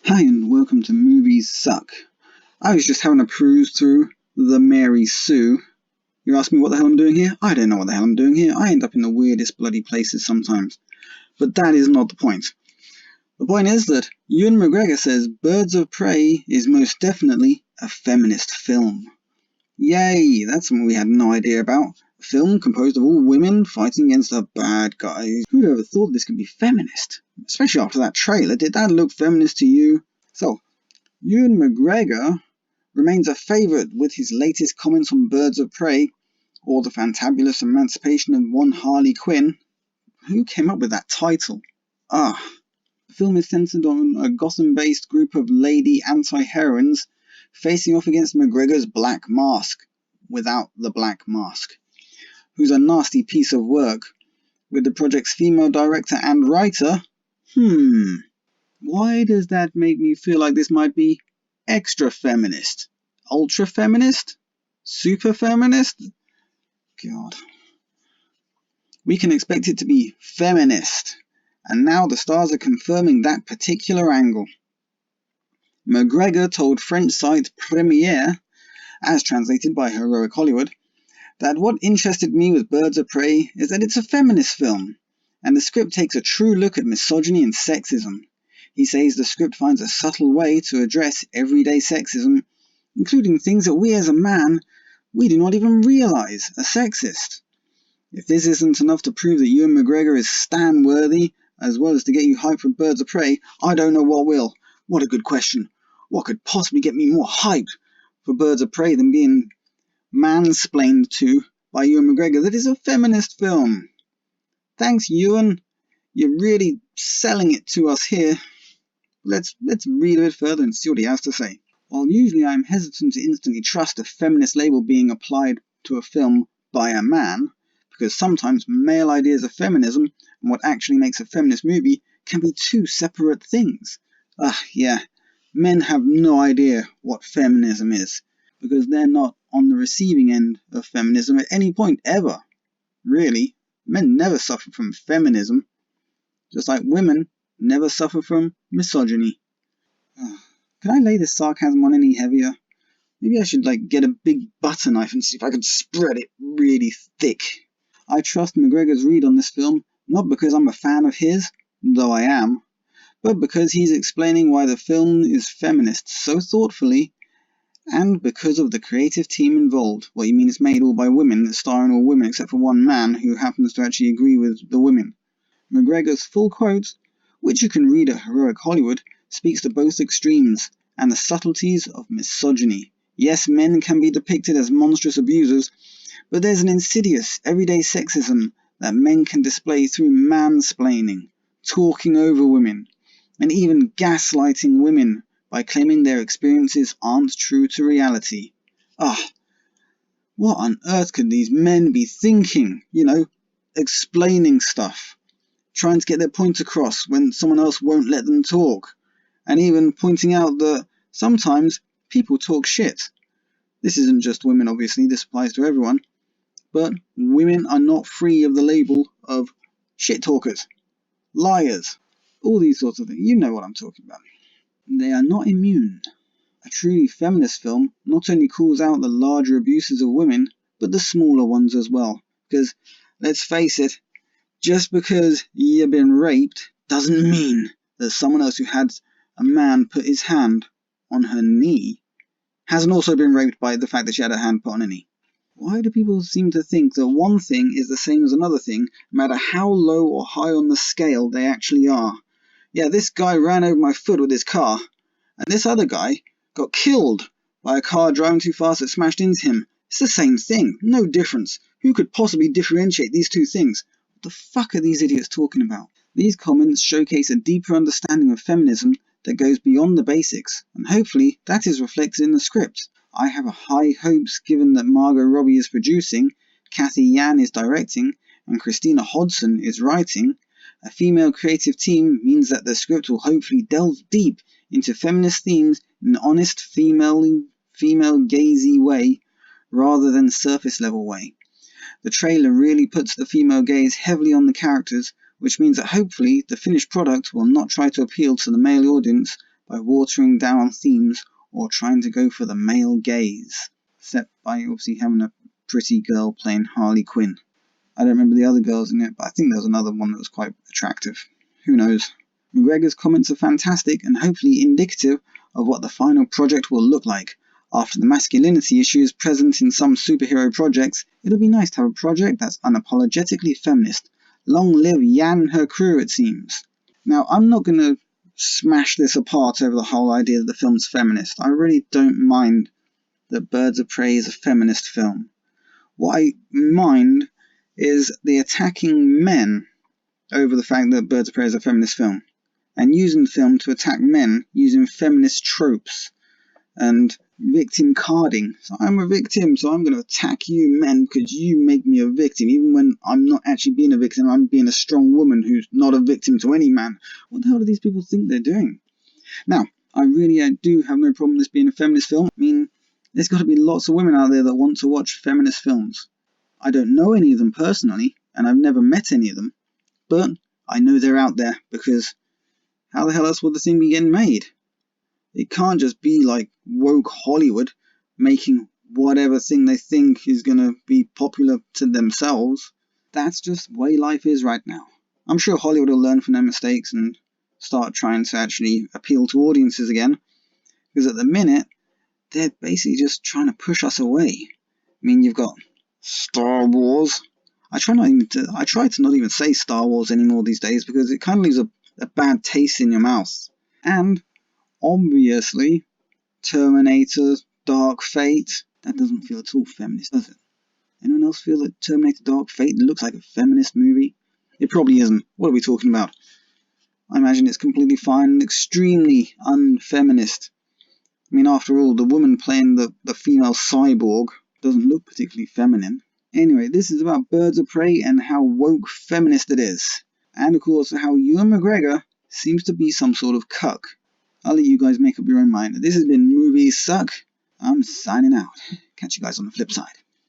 Hi and welcome to Movies Suck. I was just having a peruse through the Mary Sue. You ask me what the hell I'm doing here? I don't know what the hell I'm doing here. I end up in the weirdest bloody places sometimes. But that is not the point. The point is that Ewan McGregor says Birds of Prey is most definitely a feminist film. Yay, that's something we had no idea about. A film composed of all women fighting against a bad guy. Who'd ever thought this could be feminist? Especially after that trailer. Did that look feminist to you? So, Ewan McGregor remains a favourite with his latest comments on Birds of Prey, or the fantabulous emancipation of one Harley Quinn. Who came up with that title? The film is centred on a Gotham-based group of lady anti-heroines facing off against McGregor's Black Mask, without the Black Mask, who's a nasty piece of work, with the project's female director and writer. Why does that make me feel like this might be extra feminist? Ultra feminist? Super feminist? God. We can expect it to be feminist, and now the stars are confirming that particular angle. McGregor told French site Premiere, as translated by Heroic Hollywood, that what interested me with Birds of Prey is that it's a feminist film, and the script takes a true look at misogyny and sexism. He says the script finds a subtle way to address everyday sexism, including things that we as a man, we do not even realise are sexist. If this isn't enough to prove that Ewan McGregor is stan-worthy, as well as to get you hyped for Birds of Prey, I don't know what will. What a good question. What could possibly get me more hyped for Birds of Prey than being mansplained to by Ewan McGregor that is a feminist film? Thanks, Ewan. You're really selling it to us here. Let's read a bit further and see what he has to say. While usually I am hesitant to instantly trust a feminist label being applied to a film by a man, because sometimes male ideas of feminism and what actually makes a feminist movie can be two separate things. Men have no idea what feminism is, because they're not on the receiving end of feminism at any point ever. Really, men never suffer from feminism, just like women never suffer from misogyny. Can I lay this sarcasm on any heavier? Maybe I should get a big butter knife and see if I can spread it really thick. I trust McGregor's read on this film, not because I'm a fan of his, though I am, but because he's explaining why the film is feminist so thoughtfully, and because of the creative team involved. What you mean it's made all by women, starring all women except for one man who happens to actually agree with the women. McGregor's full quote, which you can read at Heroic Hollywood, speaks to both extremes and the subtleties of misogyny. Yes, men can be depicted as monstrous abusers, but there's an insidious, everyday sexism that men can display through mansplaining, talking over women, and even gaslighting women by claiming their experiences aren't true to reality. What on earth could these men be thinking? Explaining stuff, trying to get their point across when someone else won't let them talk, and even pointing out that sometimes people talk shit. This isn't just women, obviously, this applies to everyone, but women are not free of the label of shit talkers, liars, all these sorts of things. You know what I'm talking about. They are not immune. A truly feminist film not only calls out the larger abuses of women, but the smaller ones as well. Because, let's face it, just because you've been raped doesn't mean that someone else who had a man put his hand on her knee hasn't also been raped by the fact that she had her hand put on her knee. Why do people seem to think that one thing is the same as another thing, no matter how low or high on the scale they actually are? Yeah, this guy ran over my foot with his car, and this other guy got killed by a car driving too fast that smashed into him. It's the same thing, no difference. Who could possibly differentiate these two things? What the fuck are these idiots talking about? These comments showcase a deeper understanding of feminism that goes beyond the basics, and hopefully that is reflected in the script. I have high hopes given that Margot Robbie is producing, Kathy Yan is directing, and Christina Hodson is writing. A female creative team means that the script will hopefully delve deep into feminist themes in an honest female-gazy way rather than surface-level way. The trailer really puts the female gaze heavily on the characters, which means that hopefully the finished product will not try to appeal to the male audience, by watering down themes or trying to go for the male gaze, except by obviously having a pretty girl playing Harley Quinn. I don't remember the other girls in it, but I think there was another one that was quite attractive. Who knows? McGregor's comments are fantastic and hopefully indicative of what the final project will look like. After the masculinity issues present in some superhero projects, it'll be nice to have a project that's unapologetically feminist. Long live Yan and her crew, it seems. Now, I'm not going to smash this apart over the whole idea that the film's feminist. I really don't mind that Birds of Prey is a feminist film. What I mind is the attacking men over the fact that Birds of Prey is a feminist film, and using the film to attack men using feminist tropes and victim carding. So I'm a victim, so I'm going to attack you men because you make me a victim, even when I'm not actually being a victim. I'm being a strong woman who's not a victim to any man. What the hell do these people think they're doing? Now, I really do have no problem with this being a feminist film. I mean, there's got to be lots of women out there that want to watch feminist films. I don't know any of them personally, and I've never met any of them, but I know they're out there, because how the hell else would the thing be getting made? It can't just be like woke Hollywood making whatever thing they think is going to be popular to themselves. That's just the way life is right now. I'm sure Hollywood will learn from their mistakes and start trying to actually appeal to audiences again, because at the minute, they're basically just trying to push us away. I mean, you've got Star Wars. I try to not even say Star Wars anymore these days, because it kind of leaves a bad taste in your mouth. And obviously, Terminator, Dark Fate, that doesn't feel at all feminist, does it? Anyone else feel that Terminator, Dark Fate looks like a feminist movie? It probably isn't. What are we talking about? I imagine it's completely fine and extremely unfeminist. I mean, after all, the woman playing the female cyborg doesn't look particularly feminine. Anyway, this is about Birds of Prey and how woke feminist it is. And of course, how Ewan McGregor seems to be some sort of cuck. I'll let you guys make up your own mind. This has been Movies Suck. I'm signing out. Catch you guys on the flip side.